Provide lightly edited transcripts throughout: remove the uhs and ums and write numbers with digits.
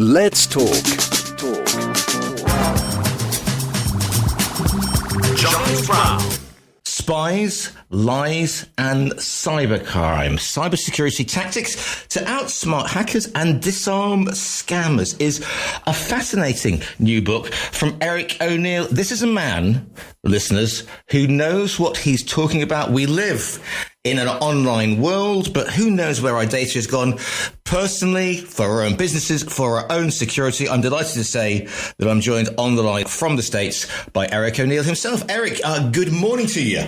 Let's talk. John Brown. Spies, lies, and cybercrime. Cybersecurity tactics to outsmart hackers and disarm scammers is a fascinating new book from Eric O'Neill. This is a man, listeners, who knows what he's talking about. We live in an online world, but who knows where our data has gone? Personally, for our own businesses, for our own security, I'm delighted to say that I'm joined on the line from the States by Eric O'Neill himself. Eric, good morning to you.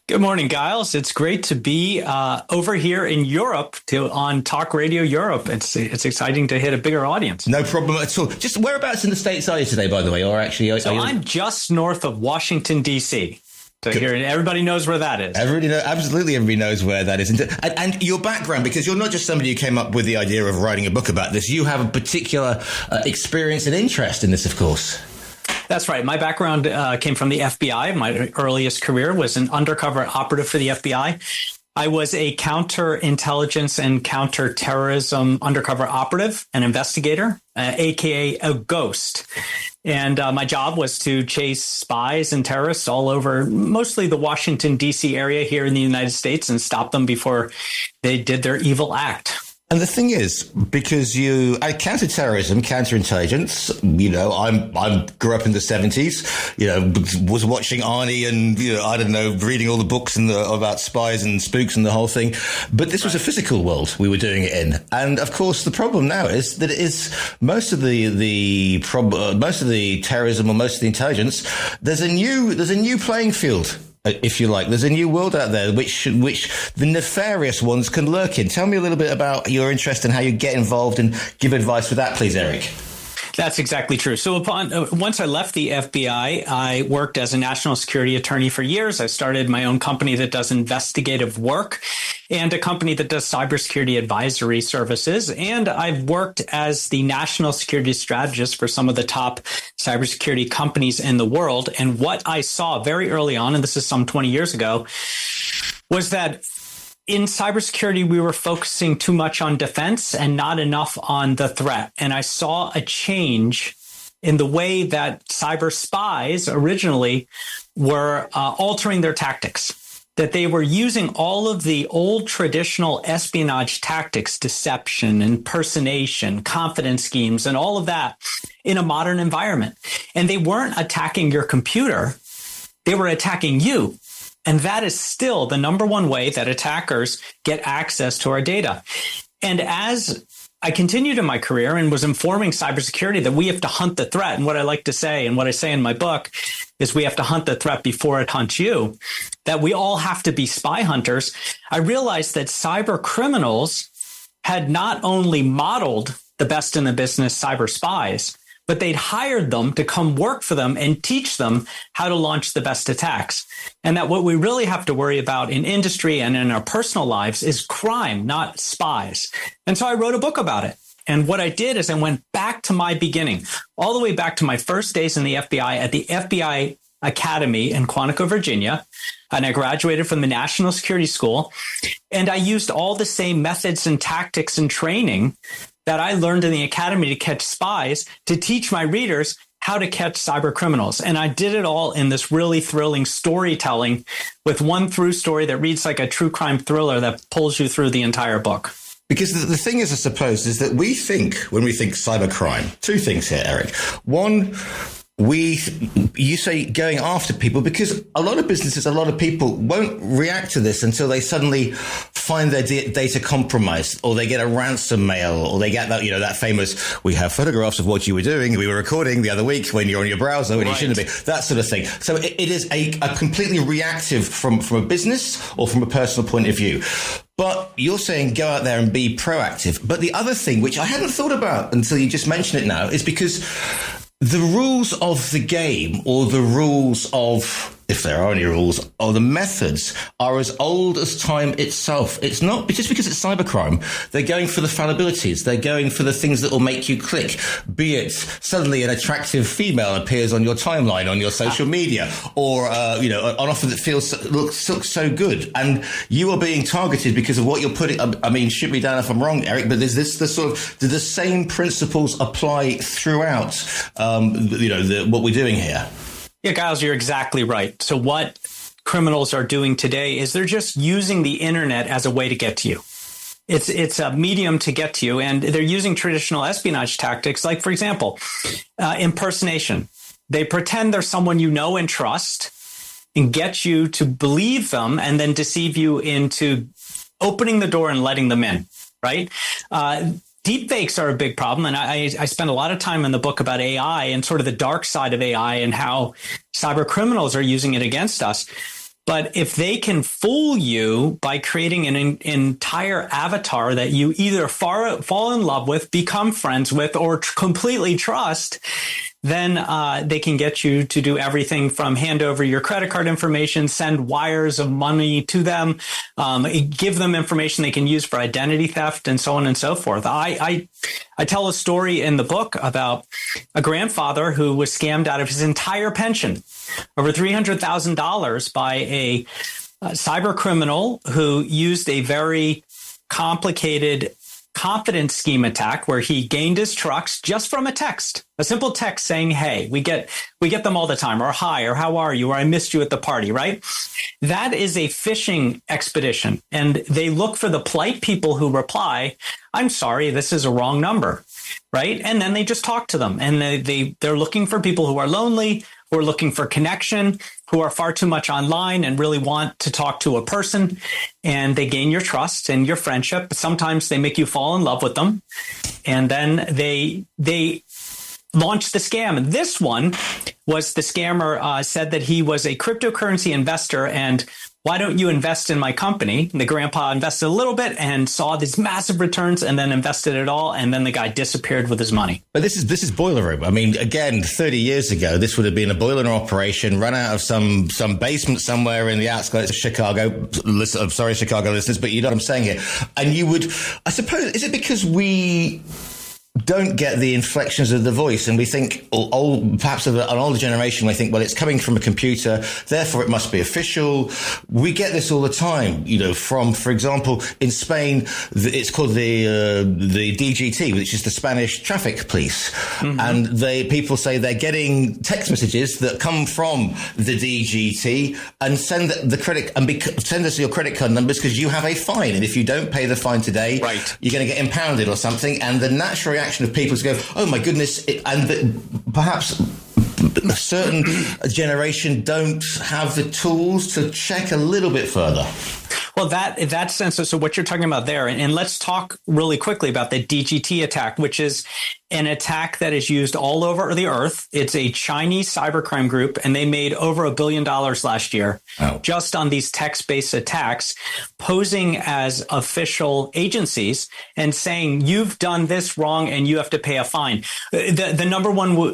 Good morning, Giles. It's great to be over here in Europe on Talk Radio Europe. It's exciting to hit a bigger audience. No problem at all. Just whereabouts in the States are you today, by the way? Or actually, I'm just north of Washington, D.C. So here, everybody knows where that is. Absolutely everybody knows where that is. And your background, because you're not just somebody who came up with the idea of writing a book about this. You have a particular experience and interest in this, of course. That's right. My background came from the FBI. My earliest career was an undercover operative for the FBI. I was a counterintelligence and counterterrorism undercover operative, an investigator, aka a ghost. And my job was to chase spies and terrorists all over, mostly the Washington, D.C. area here in the United States, and stop them before they did their evil act. And the thing is, because counterterrorism, counterintelligence, I grew up in the 70s, was watching Arnie and, reading all the books about spies and spooks and the whole thing. But this was a physical world we were doing it in. And of course, the problem now is that it is most of the terrorism or most of the intelligence, there's a new playing field, if you like. There's a new world out there which the nefarious ones can lurk in. Tell me a little bit about your interest and how you get involved and give advice for that, please, Eric. That's exactly true. So once I left the FBI, I worked as a national security attorney for years. I started my own company that does investigative work and a company that does cybersecurity advisory services. And I've worked as the national security strategist for some of the top cybersecurity companies in the world. And what I saw very early on, and this is some 20 years ago, was that in cybersecurity, we were focusing too much on defense and not enough on the threat. And I saw a change in the way that cyber spies originally were altering their tactics, that they were using all of the old traditional espionage tactics, deception, impersonation, confidence schemes, and all of that in a modern environment. And they weren't attacking your computer. They were attacking you. And that is still the number one way that attackers get access to our data. And as I continued in my career and was informing cybersecurity that we have to hunt the threat, and what I like to say and what I say in my book is we have to hunt the threat before it hunts you, that we all have to be spy hunters, I realized that cyber criminals had not only modeled the best in the business cyber spies, but they'd hired them to come work for them and teach them how to launch the best attacks. And that what we really have to worry about in industry and in our personal lives is crime, not spies. And so I wrote a book about it. And what I did is I went back to my beginning, all the way back to my first days in the FBI at the FBI Academy in Quantico, Virginia. And I graduated from the National Security School. And I used all the same methods and tactics and training that I learned in the academy to catch spies to teach my readers how to catch cyber criminals. And I did it all in this really thrilling storytelling with one through story that reads like a true crime thriller that pulls you through the entire book. Because the thing is, I suppose, is that we think, when we think cybercrime, two things here, Eric. One, you say going after people, because a lot of businesses, a lot of people won't react to this until they suddenly find their data compromised, or they get a ransom mail, or they get that famous, we have photographs of what you were doing, we were recording the other week when you're on your browser when you shouldn't be, that sort of thing. So it is a completely reactive from a business or from a personal point of view. But you're saying go out there and be proactive. But the other thing, which I hadn't thought about until you just mentioned it now, is because the rules of the game, or the rules of if there are any rules, or the methods are as old as time itself. It's not just because it's cybercrime. They're going for the fallibilities. They're going for the things that will make you click, be it suddenly an attractive female appears on your timeline, on your social media, or, an offer that looks so good. And you are being targeted because of what you're putting. I mean, shoot me down if I'm wrong, Eric, but do the same principles apply throughout, what we're doing here? Yeah, Giles, you're exactly right. So what criminals are doing today is they're just using the internet as a way to get to you. It's a medium to get to you, and they're using traditional espionage tactics, like, for example, impersonation. They pretend they're someone you know and trust and get you to believe them and then deceive you into opening the door and letting them in, right? Deepfakes are a big problem, and I spend a lot of time in the book about AI and sort of the dark side of AI and how cyber criminals are using it against us. But if they can fool you by creating an entire avatar that you either fall in love with, become friends with, or completely trust, then they can get you to do everything from hand over your credit card information, send wires of money to them, give them information they can use for identity theft, and so on and so forth. I tell a story in the book about a grandfather who was scammed out of his entire pension, over $300,000, by a cyber criminal who used a very complicated confidence scheme attack where he gained his trucks just from a simple text saying, hey, we get them all the time, or hi, or how are you, or I missed you at the party, right? That is a phishing expedition. And they look for the polite people who reply, I'm sorry, this is a wrong number, right? And then they just talk to them. And they're looking for people who are lonely, who are looking for connection, who are far too much online and really want to talk to a person. And they gain your trust and your friendship. Sometimes they make you fall in love with them. And then they launch the scam. And this one was the scammer said that he was a cryptocurrency investor, and why don't you invest in my company? And the grandpa invested a little bit and saw these massive returns and then invested it all. And then the guy disappeared with his money. But this is boiler room. I mean, again, 30 years ago, this would have been a boiler room operation run out of some basement somewhere in the outskirts of Chicago. I'm sorry, Chicago listeners, but you know what I'm saying here. And you would, I suppose, is it because we don't get the inflections of the voice, and we think, perhaps of an older generation, we think, well, it's coming from a computer, therefore it must be official. We get this all the time, from, for example, in Spain, it's called the DGT, which is the Spanish traffic police, and people say they're getting text messages that come from the DGT and send send us your credit card numbers because you have a fine, and if you don't pay the fine today, right, you're going to get impounded or something. And the natural reaction of people to go, oh my goodness, perhaps a certain generation don't have the tools to check a little bit further. Well, that sense. So what you're talking about there, and let's talk really quickly about the DGT attack, which is an attack that is used all over the earth. It's a Chinese cybercrime group, and they made over $1 billion last year just on these text-based attacks, posing as official agencies and saying, you've done this wrong and you have to pay a fine. The number one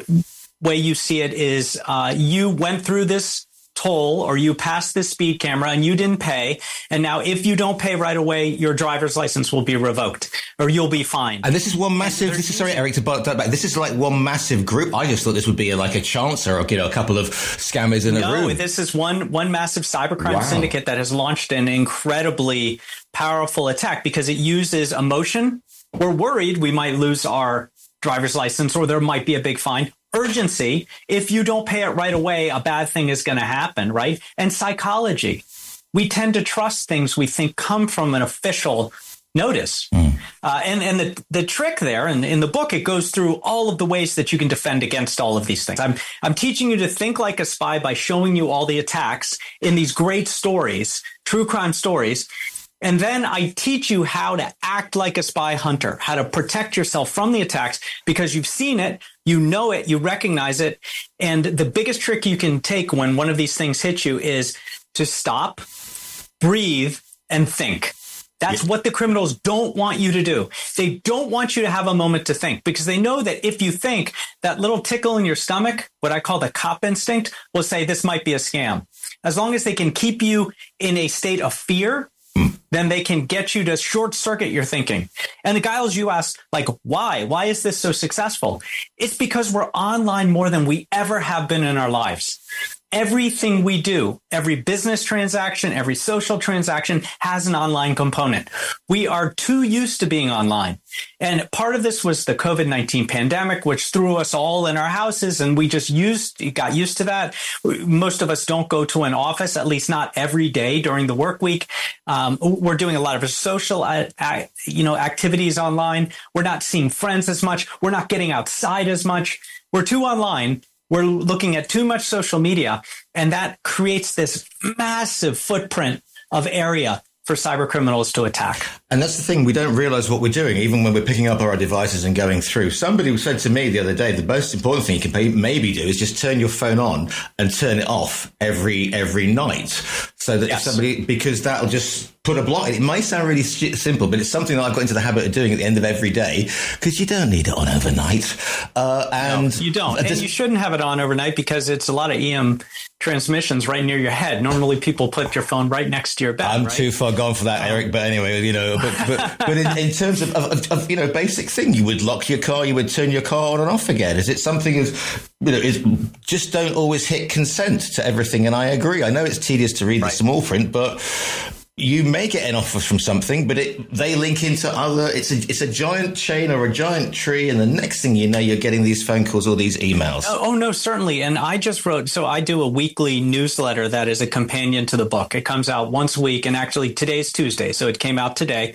way you see it is you went through this toll or you passed this speed camera and you didn't pay. And now if you don't pay right away, your driver's license will be revoked or you'll be fined. And this is one massive, sorry, Eric, to butt that back. This is like one massive group. I just thought this would be like a chancer or, a couple of scammers in a room. No, this is one massive cybercrime syndicate that has launched an incredibly powerful attack because it uses emotion. We're worried we might lose our driver's license or there might be a big fine. Urgency, if you don't pay it right away, a bad thing is going to happen, right? And psychology. We tend to trust things we think come from an official notice. And the trick there, and in the book, it goes through all of the ways that you can defend against all of these things. I'm teaching you to think like a spy by showing you all the attacks in these great stories, true crime stories. And then I teach you how to act like a spy hunter, how to protect yourself from the attacks because you've seen it, you know it, you recognize it. And the biggest trick you can take when one of these things hits you is to stop, breathe, and think. That's what the criminals don't want you to do. They don't want you to have a moment to think because they know that if you think, that little tickle in your stomach, what I call the cop instinct, will say this might be a scam. as long as they can keep you in a state of fear, then they can get you to short circuit your thinking. And the Giles, you asked, like, why? Why is this so successful? It's because we're online more than we ever have been in our lives. Everything we do, every business transaction, every social transaction has an online component. We are too used to being online. And part of this was the COVID-19 pandemic, which threw us all in our houses, and we just got used to that. Most of us don't go to an office, at least not every day during the work week. We're doing a lot of social, activities online. We're not seeing friends as much. We're not getting outside as much. We're too online. We're looking at too much social media, and that creates this massive footprint of area for cyber criminals to attack. And that's the thing. We don't realize what we're doing, even when we're picking up our devices and going through. Somebody said to me the other day, the most important thing you can maybe do is just turn your phone on and turn it off every night. So that if somebody, because that'll just put a block. It may sound really simple, but it's something that I've got into the habit of doing at the end of every day, because you don't need it on overnight. No, you don't. And you shouldn't have it on overnight, because it's a lot of EM transmissions right near your head. Normally people put your phone right next to your bed. I'm too far gone for that, Eric. But anyway, but in terms of basic thing, you would lock your car, you would turn your car on and off again. Is it something is just don't always hit consent to everything? And I agree. I know it's tedious to read the small print, but you may get an offer from something, but they link into other. It's a giant chain or a giant tree, and the next thing you know, you're getting these phone calls or these emails. Oh no, certainly. And I just wrote. So I do a weekly newsletter that is a companion to the book. It comes out once a week, and actually today's Tuesday, so it came out today.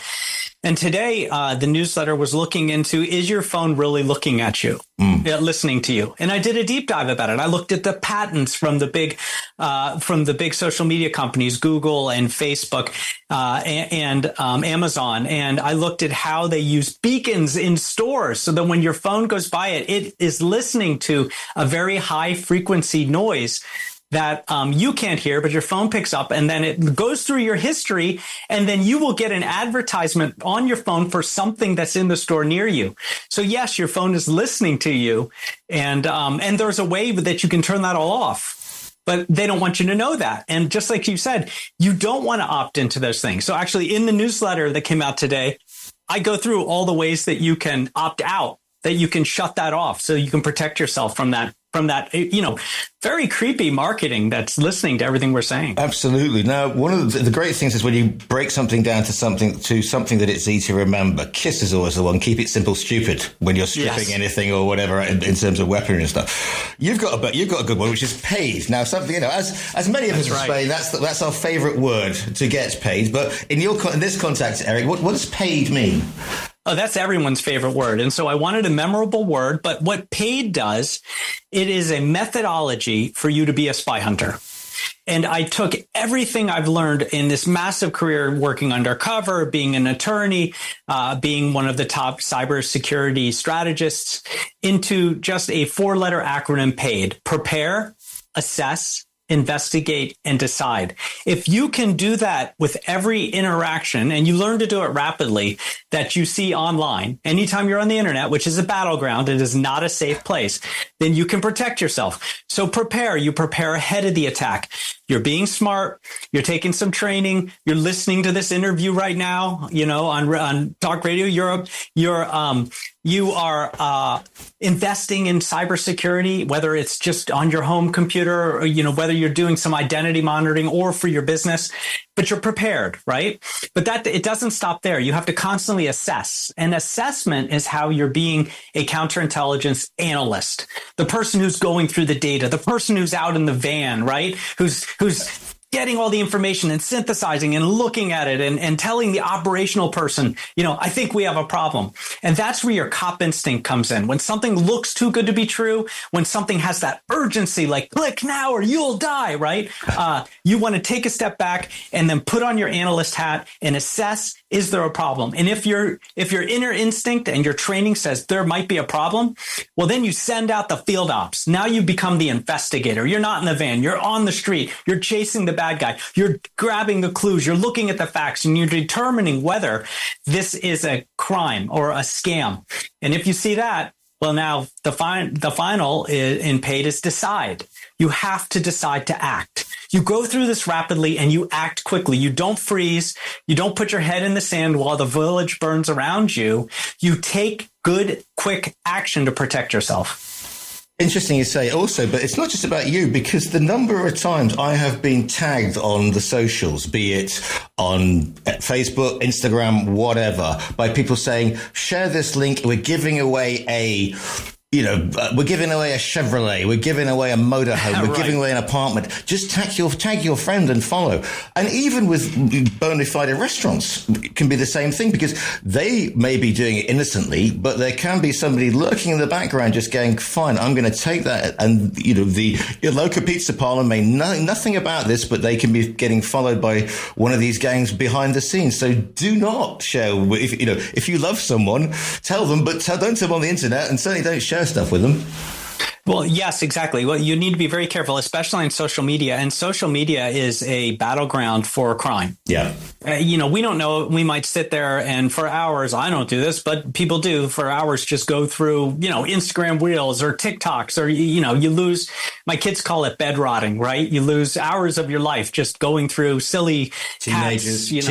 And today, the newsletter was looking into, is your phone really looking at you, listening to you? And I did a deep dive about it. I looked at the patents from the big social media companies, Google and Facebook and Amazon. And I looked at how they use beacons in stores so that when your phone goes by it is listening to a very high frequency noise that you can't hear, but your phone picks up, and then it goes through your history, and then you will get an advertisement on your phone for something that's in the store near you. So yes, your phone is listening to you, and there's a way that you can turn that all off. But they don't want you to know that. And just like you said, you don't want to opt into those things. So actually in the newsletter that came out today, I go through all the ways that you can opt out, that you can shut that off so you can protect yourself from that, very creepy marketing that's listening to everything we're saying. Absolutely. Now, one of the great things is when you break something down to something that it's easy to remember. KISS is always the one. Keep it simple, stupid. When you're stripping anything or whatever in terms of weaponry and stuff, you've got a good one, which is paid. Now, something as many of us are saying, that's our favorite word, to get paid. But in this context, Eric, what does paid mean? Oh, that's everyone's favorite word. And so I wanted a memorable word, but what paid does, it is a methodology for you to be a spy hunter. And I took everything I've learned in this massive career working undercover, being an attorney, being one of the top cybersecurity strategists, into just a 4-letter acronym: PAID. Prepare, assess, investigate, and decide. If you can do that with every interaction, and you learn to do it rapidly, that you see online, anytime you're on the internet, which is a battleground, it is not a safe place, then you can protect yourself. So you prepare ahead of the attack. You're being smart. You're taking some training. You're listening to this interview right now, on Talk Radio Europe. You are investing in cybersecurity, whether it's just on your home computer or, whether you're doing some identity monitoring or for your business, but you're prepared, right? But it doesn't stop there. You have to constantly assess. And assessment is how you're being a counterintelligence analyst, the person who's going through the data, the person who's out in the van, right? Who's getting all the information and synthesizing and looking at it and telling the operational person, I think we have a problem. And that's where your cop instinct comes in. When something looks too good to be true, when something has that urgency, like click now or you'll die, right? You want to take a step back and then put on your analyst hat and assess, is there a problem? And if your inner instinct and your training says there might be a problem, well, then you send out the field ops. Now you become the investigator. You're not in the van. You're on the street. You're chasing the bad guy. You're grabbing the clues. You're looking at the facts, and you're determining whether this is a crime or a scam. And if you see that, well, now the final in PAID is decide. You have to decide to act. You go through this rapidly and you act quickly. You don't freeze. You don't put your head in the sand while the village burns around you. You take good, quick action to protect yourself. Interesting you say also, but it's not just about you, because the number of times I have been tagged on the socials, be it on Facebook, Instagram, whatever, by people saying, share this link. We're giving away we're giving away a Chevrolet. We're giving away a motorhome. We're giving away an apartment. Just tag your friend and follow. And even with bona fide restaurants, it can be the same thing, because they may be doing it innocently, but there can be somebody lurking in the background just going, fine, I'm going to take that. And, your local pizza parlor may know nothing about this, but they can be getting followed by one of these gangs behind the scenes. So do not share. If you love someone, tell them, but don't tell them on the internet, and certainly don't share stuff with them. Well, yes, exactly. Well, you need to be very careful, especially in social media. And social media is a battleground for crime. Yeah. We don't know. We might sit there and for hours, I don't do this, but people do for hours, just go through, Instagram reels or TikToks, or, you lose, my kids call it bed rotting, right? You lose hours of your life just going through silly teenagers. Hats,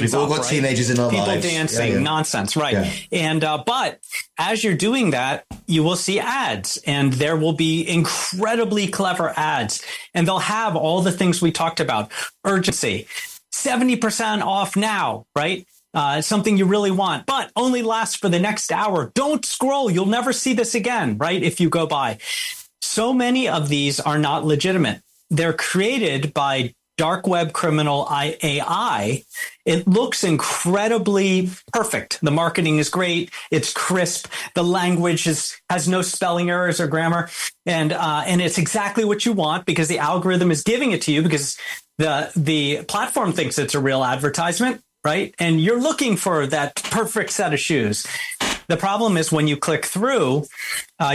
we've all got teenagers in our people lives. People dancing, nonsense, right? Yeah. And, but as you're doing that, you will see ads, and there will be incredibly clever ads, and they'll have all the things we talked about. Urgency, 70% off now, right? Something you really want, but only lasts for the next hour. Don't scroll. You'll never see this again, right? If you go by. So many of these are not legitimate. They're created by dark web criminal AI. It looks incredibly perfect. The marketing is great. It's crisp. The language has no spelling errors or grammar. And it's exactly what you want, because the algorithm is giving it to you, because the platform thinks it's a real advertisement, right? And you're looking for that perfect set of shoes. The problem is when you click through,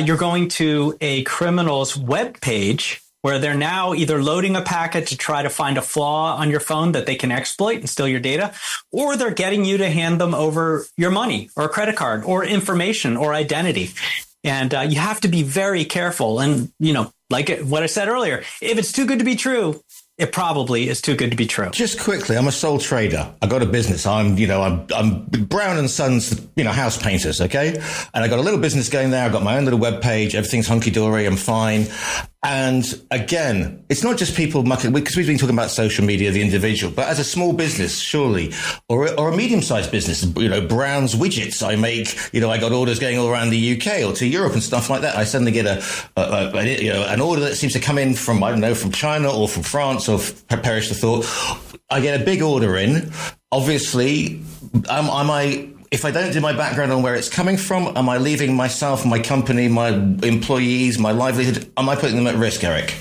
you're going to a criminal's web page, where they're now either loading a packet to try to find a flaw on your phone that they can exploit and steal your data, or they're getting you to hand them over your money or credit card or information or identity. And you have to be very careful. And, like what I said earlier, if it's too good to be true, it probably is too good to be true. Just quickly, I'm a sole trader. I got a business. I'm Brown and Sons, house painters. Okay. And I got a little business going there. I got my own little web page. Everything's hunky dory. I'm fine. And again, it's not just people mucking, because we've been talking about social media, the individual, but as a small business, surely, or a medium-sized business, Brown's widgets. I make, I got orders going all around the UK or to Europe and stuff like that. I suddenly get an order that seems to come in from, from China or from France, or perish the thought. I get a big order in. Obviously, if I don't do my background on where it's coming from, am I leaving myself, my company, my employees, my livelihood? Am I putting them at risk, Eric?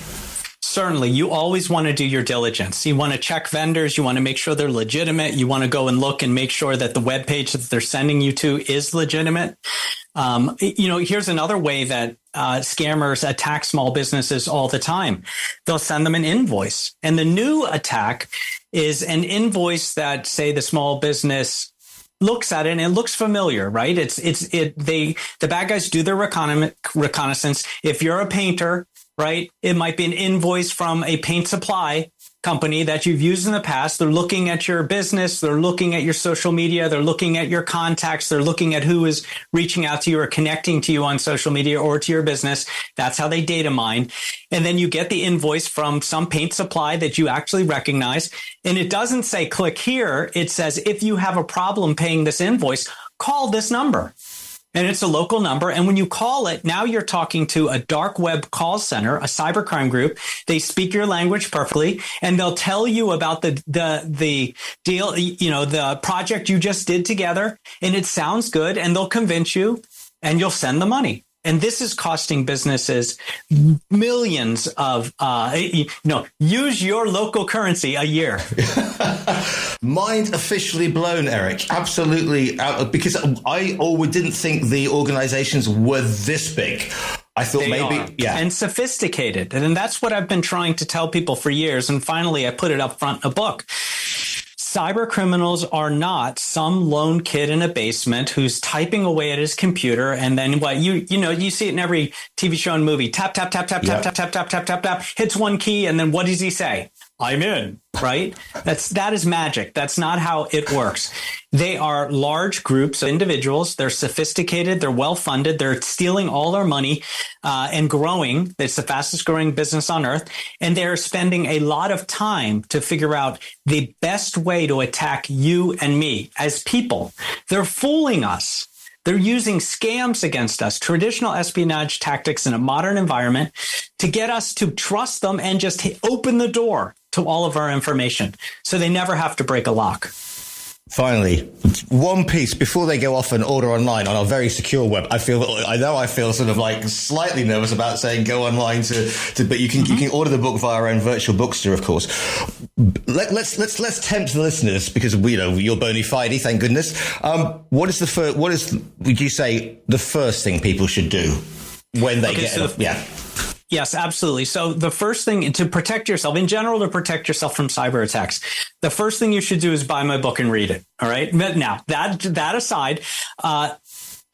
Certainly. You always want to do your diligence. You want to check vendors. You want to make sure they're legitimate. You want to go and look and make sure that the web page that they're sending you to is legitimate. Here's another way that scammers attack small businesses all the time. They'll send them an invoice. And the new attack is an invoice that, say, the small business looks at it and it looks familiar, right? The bad guys do their reconnaissance. If you're a painter, right, it might be an invoice from a paint supply company that you've used in the past. They're looking at your business. They're looking at your social media. They're looking at your contacts. They're looking at who is reaching out to you or connecting to you on social media or to your business. That's how they data mine. And then you get the invoice from some paint supply that you actually recognize. And it doesn't say click here. It says, if you have a problem paying this invoice, call this number. And it's a local number. And when you call it, now you're talking to a dark web call center, a cybercrime group. They speak your language perfectly, and they'll tell you about the deal, the project you just did together. And it sounds good, and they'll convince you, and you'll send the money. And this is costing businesses millions of, use your local currency a year. Mind officially blown, Eric. Absolutely. Because I didn't think the organizations were this big. I thought and sophisticated. And that's what I've been trying to tell people for years. And finally, I put it up front in a book. Cyber criminals are not some lone kid in a basement who's typing away at his computer, and then you see it in every TV show and movie. Tap, tap, tap, tap, tap, tap, tap, tap, tap, tap, tap, hits one key, and then what does he say? I'm in, right? That is magic. That's not how it works. They are large groups of individuals. They're sophisticated. They're well-funded. They're stealing all our money and growing. It's the fastest growing business on earth. And they're spending a lot of time to figure out the best way to attack you and me as people. They're fooling us. They're using scams against us, traditional espionage tactics in a modern environment to get us to trust them and just open the door to all of our information so they never have to break a lock. Finally, one piece before they go off and order online on our very secure web. I feel sort of like slightly nervous about saying go online but you can order the book via our own virtual bookstore, of course. Let's tempt the listeners because you're bona fide, thank goodness. What would you say the first thing people should do when they Yes, absolutely. So the first thing to protect yourself, in general, to protect yourself from cyber attacks, the first thing you should do is buy my book and read it. All right. Now, that aside,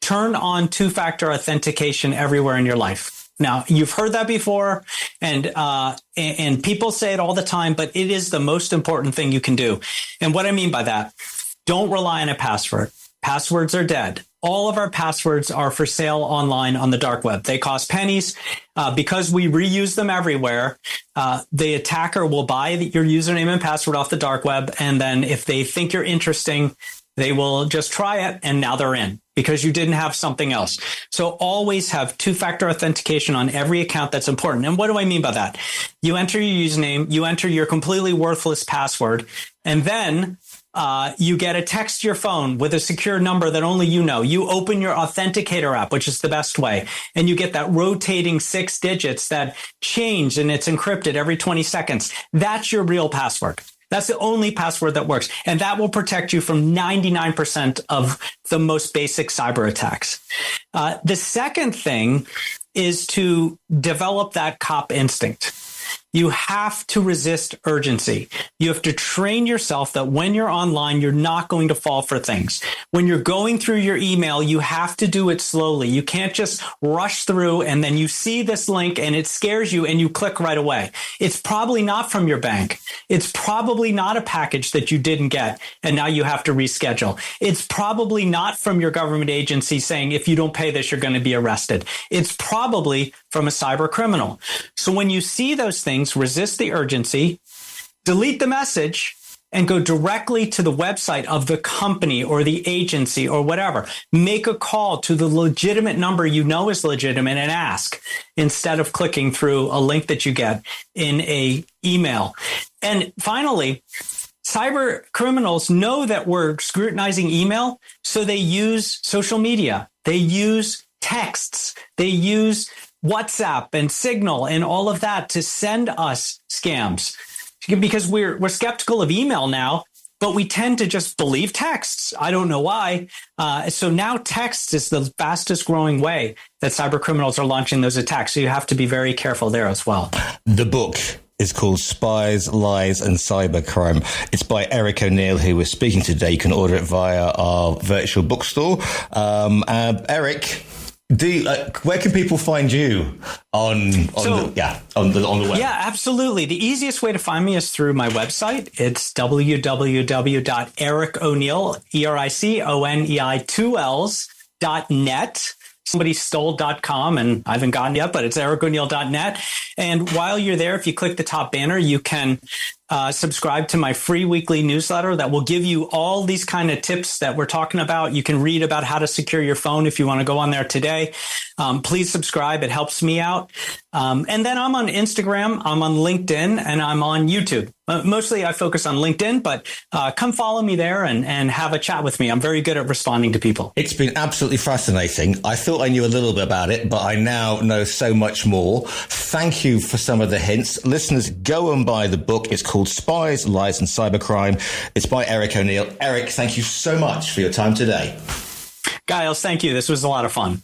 turn on two-factor authentication everywhere in your life. Now, you've heard that before, and people say it all the time, but it is the most important thing you can do. And what I mean by that, don't rely on a password. Passwords are dead. All of our passwords are for sale online on the dark web. They cost pennies. Because we reuse them everywhere, the attacker will buy your username and password off the dark web. And then if they think you're interesting, they will just try it. And now they're in because you didn't have something else. So always have two-factor authentication on every account that's important. And what do I mean by that? You enter your username, you enter your completely worthless password, and then you get a text to your phone with a secure number that only you know. You open your authenticator app, which is the best way, and you get that rotating 6 digits that change and it's encrypted every 20 seconds. That's your real password. That's the only password that works. And that will protect you from 99% of the most basic cyber attacks. The second thing is to develop that cop instinct. You have to resist urgency. You have to train yourself that when you're online, you're not going to fall for things. When you're going through your email, you have to do it slowly. You can't just rush through and then you see this link and it scares you and you click right away. It's probably not from your bank. It's probably not a package that you didn't get and now you have to reschedule. It's probably not from your government agency saying if you don't pay this, you're going to be arrested. It's probably from a cyber criminal. So when you see those things, resist the urgency, delete the message, and go directly to the website of the company or the agency or whatever. Make a call to the legitimate number you know is legitimate and ask instead of clicking through a link that you get in a email. And finally, cyber criminals know that we're scrutinizing email, so they use social media. They use texts. They use WhatsApp and Signal and all of that to send us scams because we're skeptical of email now, but we tend to just believe texts. I don't know why. So now text is the fastest growing way that cyber criminals are launching those attacks. So you have to be very careful there as well. The book is called Spies, Lies and Cybercrime. It's by Eric O'Neill, who we're speaking today. You can order it via our virtual bookstore. Eric, where can people find you on the web? Yeah, absolutely. The easiest way to find me is through my website. It's www.ericoneil, ERICONEI2Ls.net. Somebody stole.com and I haven't gotten it yet, but it's ericoneil.net. And while you're there, if you click the top banner, you can subscribe to my free weekly newsletter that will give you all these kind of tips that we're talking about. You can read about how to secure your phone if you want to go on there today. Please subscribe. It helps me out. And then I'm on Instagram, I'm on LinkedIn, and I'm on YouTube. Mostly I focus on LinkedIn, but come follow me there and have a chat with me. I'm very good at responding to people. It's been absolutely fascinating. I thought I knew a little bit about it, but I now know so much more. Thank you for some of the hints. Listeners, go and buy the book. It's called Spies, Lies and Cybercrime. It's by Eric O'Neill. Eric, thank you so much for your time today. Giles, thank you. This was a lot of fun.